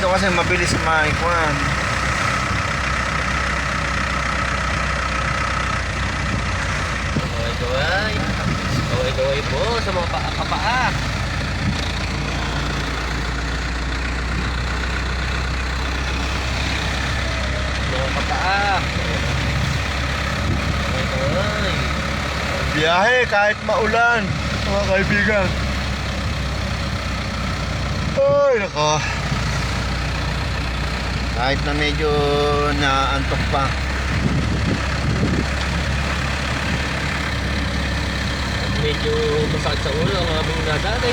dito kasi mabilis maikuan. Kaway po sa mga kapaa. Mga kapaa. Kaway. Biyahe kahit maulan, mga kaibigan. Ay, nako. Kahit na medyo naantok pa. Medyo masakit sa ulo ang aming nadali.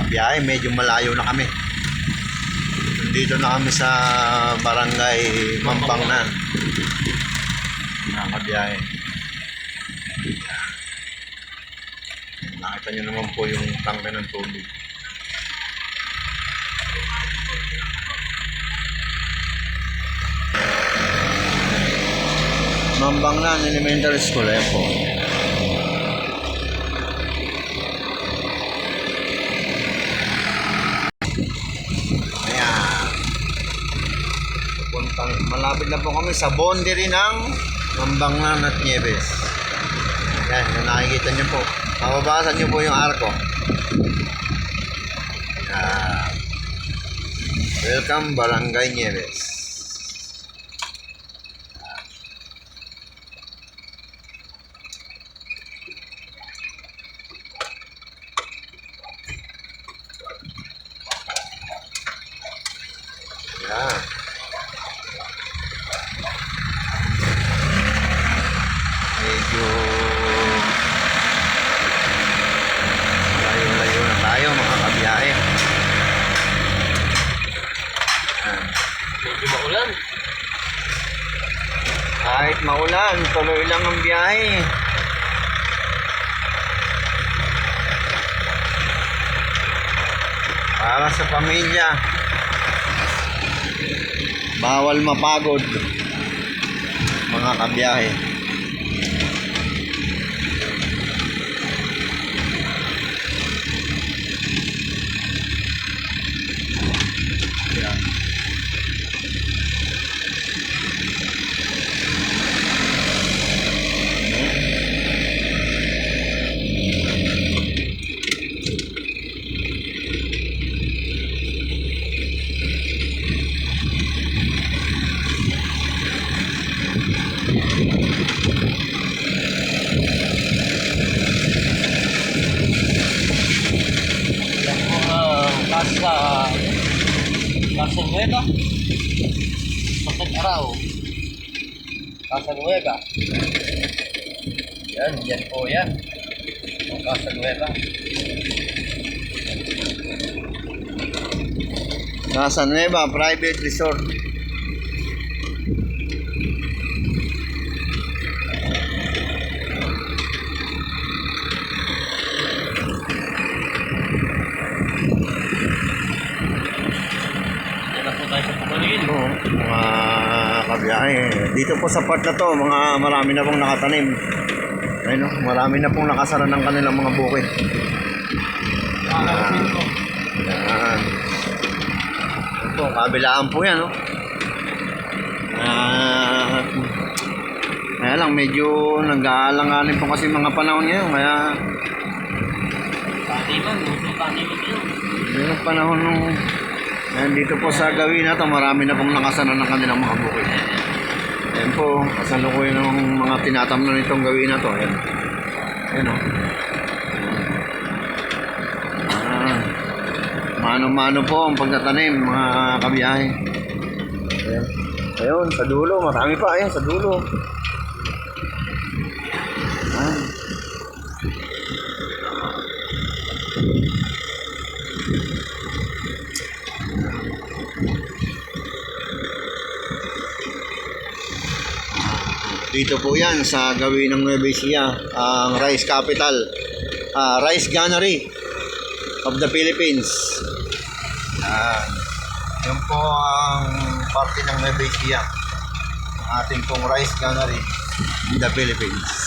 Biyahe, medyo malayo na kami. Dito na kami sa barangay Mambangnan. Nakakabiyahe. Nakita nyo naman po yung tangke ng tubig. Mambangnan Elementary School, ayan po. Malapit na po kami sa boundary ng Mambangnan at Nieves. Yan, yung nakikita nyo po. Mababasan nyo po yung arko. Yan. Welcome Barangay Nieves. Yan. Medyo layo-layo na tayo mga kabiyahe. Medyo maulan. Kahit maulan, tuloy lang ang biyahe. Para sa pamilya. Bawal mapagod mga kabiyahe. Casa Nueva. Sakit araw. Casa Nueva. Yan po yan. Casa Nueva. Casa Nueva Private Resort. Mga kabiyahe, dito po sa part na to, marami na pong nakatanim. Ayun, marami na pong nakasara ng kanilang mga bukid. Yan. Ito, kabilaan po yan, no? Kaya lang, medyo nag-aalanganin po kasi mga panahon ngayon, kaya Taniman yun. yung panahon nung dito po sa gawin na to, marami na pong nakasana ng kanilang mga bukid. Ayan po, kasalukuyan ng mga tinatamnan nitong gawin na to. Ayan. Ayan o. Mano-mano po ang pagtatanim, mga kabiyahe. Ayan. Ayun, sa dulo, marami pa. Ayan, sa dulo. Ayan. Dito po yan sa gawin ng Nueva Ecija, ang rice capital, rice gunnery of the Philippines. Yan po ang parte ng Nueva Ecija. Ating pong rice gunnery in the Philippines.